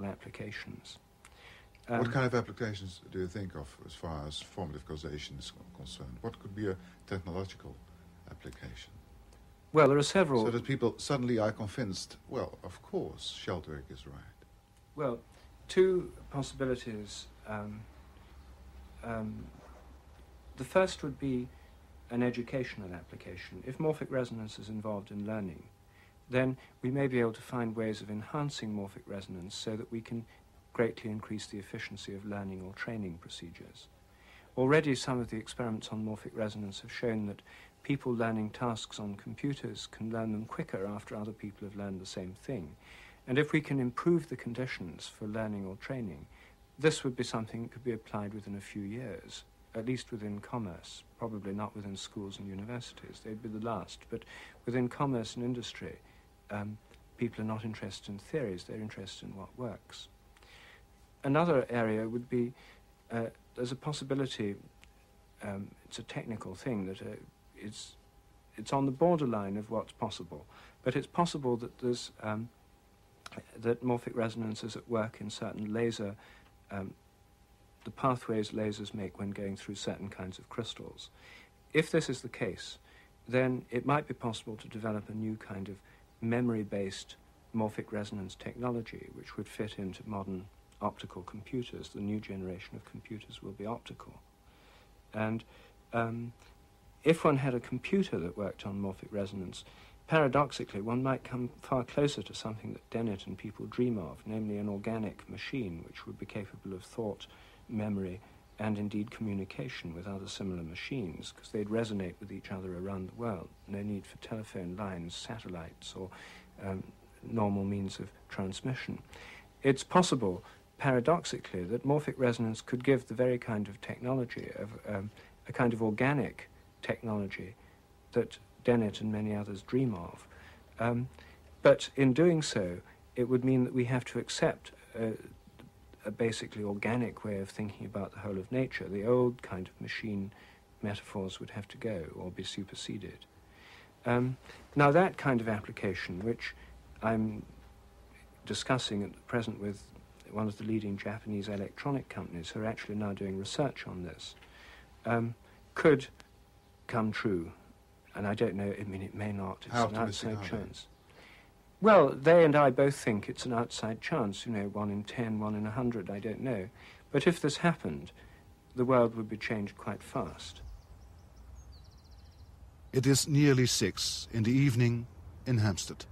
applications. What kind of applications do you think of as far as formative causation is concerned? What could be a technological application? Well, there are several. So that people suddenly are convinced, well, of course, Sheldrake is right. Well, two possibilities. The first would be an educational application. If morphic resonance is involved in learning, then we may be able to find ways of enhancing morphic resonance so that we can greatly increase the efficiency of learning or training procedures. Already some of the experiments on morphic resonance have shown that people learning tasks on computers can learn them quicker after other people have learned the same thing. And if we can improve the conditions for learning or training, this would be something that could be applied within a few years, at least within commerce, probably not within schools and universities. They'd be the last. But within commerce and industry, people are not interested in theories, they're interested in what works. Another area would be, there's a possibility, it's a technical thing, that it's on the borderline of what's possible, but it's possible that there's, that morphic resonance is at work in certain laser, the pathways lasers make when going through certain kinds of crystals. If this is the case, then it might be possible to develop a new kind of memory-based morphic resonance technology which would fit into modern optical computers. The new generation of computers will be optical. And if one had a computer that worked on morphic resonance, paradoxically, one might come far closer to something that Dennett and people dream of, namely an organic machine which would be capable of thought, memory, and indeed communication with other similar machines, because they'd resonate with each other around the world. No need for telephone lines, satellites, or normal means of transmission. It's possible, paradoxically, that morphic resonance could give the very kind of technology, of a kind of organic technology that Dennett and many others dream of. But in doing so, it would mean that we have to accept a basically organic way of thinking about the whole of nature. The old kind of machine metaphors would have to go or be superseded. Now that kind of application, which I'm discussing at the present with one of the leading Japanese electronic companies who are actually now doing research on this, could come true. And I don't know, I mean, it may not. It's an outside chance. Well, they and I both think it's an outside chance, you know, 1 in 10, 1 in 100, I don't know. But if this happened, the world would be changed quite fast. It is nearly 6 in the evening in Hampstead.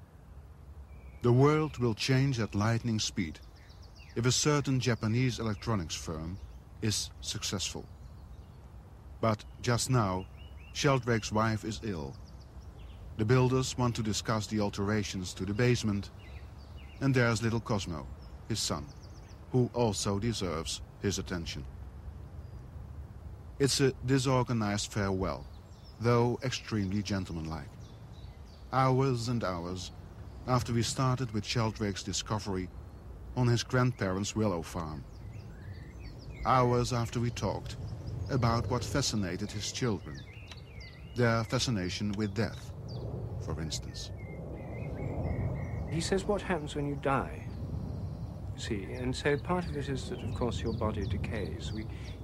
The world will change at lightning speed if a certain Japanese electronics firm is successful. But just now, Sheldrake's wife is ill. The builders want to discuss the alterations to the basement, and there's little Cosmo, his son, who also deserves his attention. It's a disorganized farewell, though extremely gentlemanlike. Hours and hours after we started with Sheldrake's discovery on his grandparents' willow farm. Hours after we talked about what fascinated his children, their fascination with death, for instance. He says, what happens when you die? You see, and so part of it is that, of course, your body decays.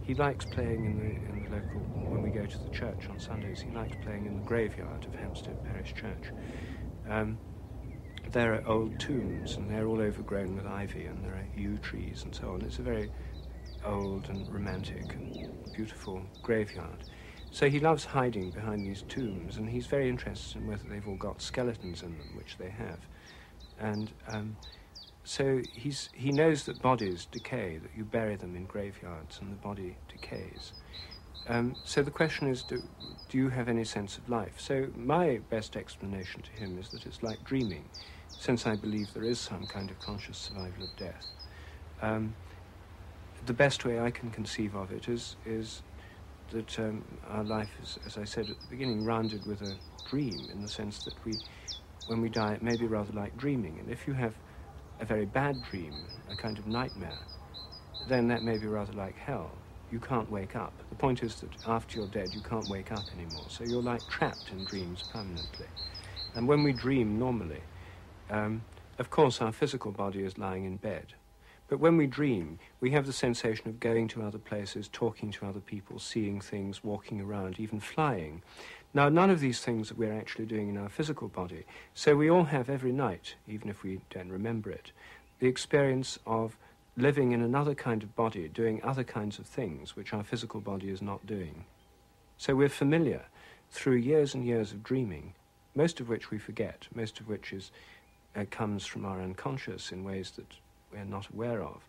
He likes playing in the local, when we go to the church on Sundays, he likes playing in the graveyard of Hampstead Parish Church. There are old tombs, and they're all overgrown with ivy, and there are yew trees and so on. It's a very old and romantic and beautiful graveyard. So he loves hiding behind these tombs, and he's very interested in whether they've all got skeletons in them, which they have. And so he knows that bodies decay, that you bury them in graveyards and the body decays. So the question is, do you have any sense of life? So my best explanation to him is that it's like dreaming, since I believe there is some kind of conscious survival of death. The best way I can conceive of it is that our life is, as I said at the beginning, rounded with a dream, in the sense that when we die, it may be rather like dreaming. And if you have a very bad dream, a kind of nightmare, then that may be rather like hell. You can't wake up. The point is that after you're dead, you can't wake up anymore. So you're like trapped in dreams permanently. And when we dream normally, of course our physical body is lying in bed, But when we dream, we have the sensation of going to other places, talking to other people, seeing things, walking around, even flying. Now, none of these things that we're actually doing in our physical body. So we all have every night, even if we don't remember it, the experience of living in another kind of body, doing other kinds of things which our physical body is not doing. So we're familiar through years and years of dreaming, most of which we forget, most of which comes from our unconscious in ways that we're not aware of.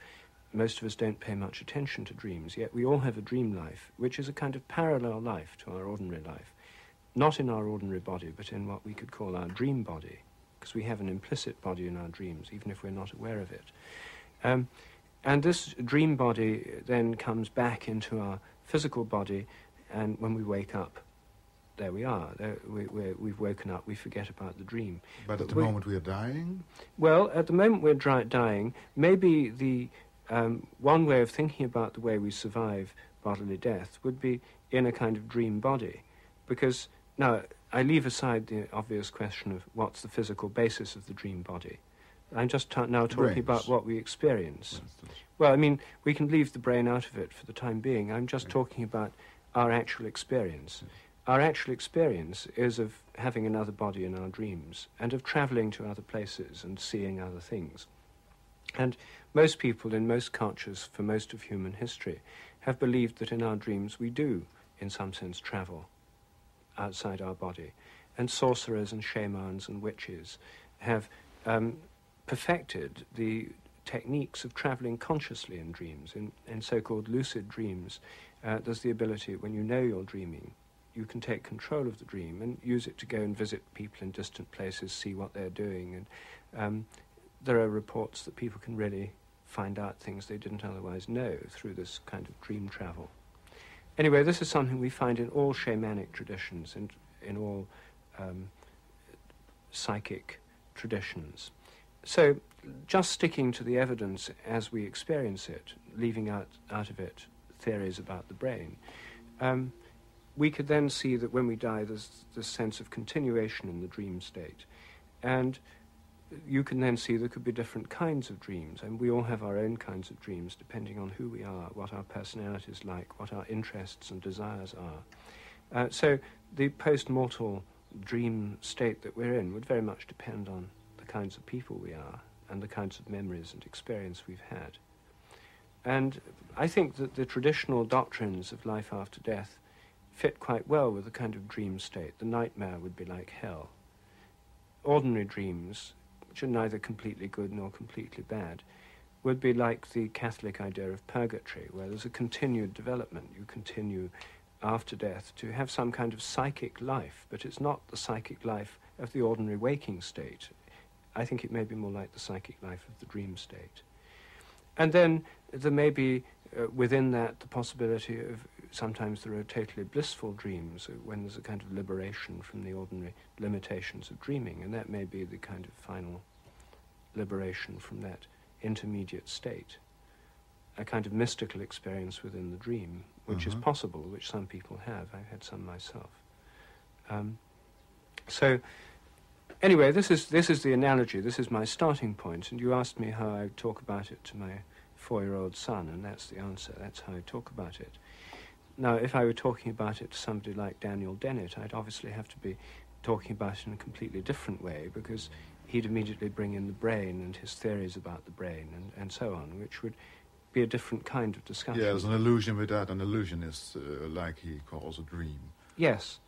Most of us don't pay much attention to dreams, yet we all have a dream life, which is a kind of parallel life to our ordinary life. Not in our ordinary body, but in what we could call our dream body, because we have an implicit body in our dreams, even if we're not aware of it. And this dream body then comes back into our physical body, and when we wake up, there we are. We've woken up, we forget about the dream. But at the moment we are dying? Well, at the moment we're dying, maybe the one way of thinking about the way we survive bodily death would be in a kind of dream body. Because, now, I leave aside the obvious question of what's the physical basis of the dream body. I'm just now talking about what we experience. Well, I mean, we can leave the brain out of it for the time being. I'm just talking about our actual experience. Our actual experience is of having another body in our dreams and of travelling to other places and seeing other things. And most people in most cultures for most of human history have believed that in our dreams we do, in some sense, travel outside our body. And sorcerers and shamans and witches have perfected the techniques of travelling consciously in dreams. In so-called lucid dreams, there's the ability, when you know you're dreaming, you can take control of the dream and use it to go and visit people in distant places, see what they're doing. And there are reports that people can really find out things they didn't otherwise know through this kind of dream travel. Anyway, this is something we find in all shamanic traditions and in all psychic traditions. So just sticking to the evidence as we experience it, leaving out of it theories about the brain, we could then see that when we die there's this sense of continuation in the dream state. And you can then see there could be different kinds of dreams, and we all have our own kinds of dreams depending on who we are, what our personality is like, what our interests and desires are. So the post-mortal dream state that we're in would very much depend on the kinds of people we are and the kinds of memories and experience we've had. And I think that the traditional doctrines of life after death fit quite well with the kind of dream state. The nightmare would be like hell. Ordinary dreams, which are neither completely good nor completely bad, would be like the Catholic idea of purgatory, where there's a continued development. You continue after death to have some kind of psychic life, but it's not the psychic life of the ordinary waking state. I think it may be more like the psychic life of the dream state. And then there may be within that the possibility of sometimes there are totally blissful dreams when there's a kind of liberation from the ordinary limitations of dreaming, and that may be the kind of final liberation from that intermediate state, a kind of mystical experience within the dream, which is possible, which some people have. I've had some myself. So anyway, this is the analogy. This is my starting point, and you asked me how I talk about it to my 4-year-old son, and that's the answer. That's how I talk about it. Now, if I were talking about it to somebody like Daniel Dennett, I'd obviously have to be talking about it in a completely different way, because he'd immediately bring in the brain and his theories about the brain and so on, which would be a different kind of discussion. Yeah, there's an illusion with that. An illusion is like he calls a dream. Yes,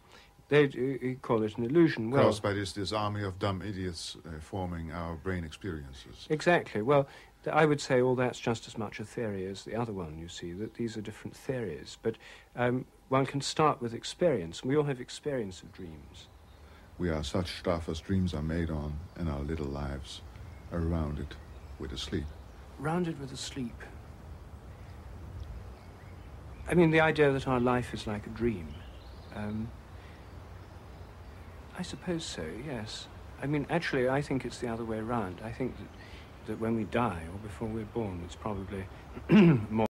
they call it an illusion. Caused by this army of dumb idiots forming our brain experiences. Exactly. Well, I would say all that's just as much a theory as the other one, you see, that these are different theories. But one can start with experience. We all have experience of dreams. We are such stuff as dreams are made on, and our little lives are rounded with a sleep. Rounded with a sleep. I mean, the idea that our life is like a dream. I suppose so, yes. I mean, actually, I think it's the other way around. I think that when we die, or before we're born, it's probably more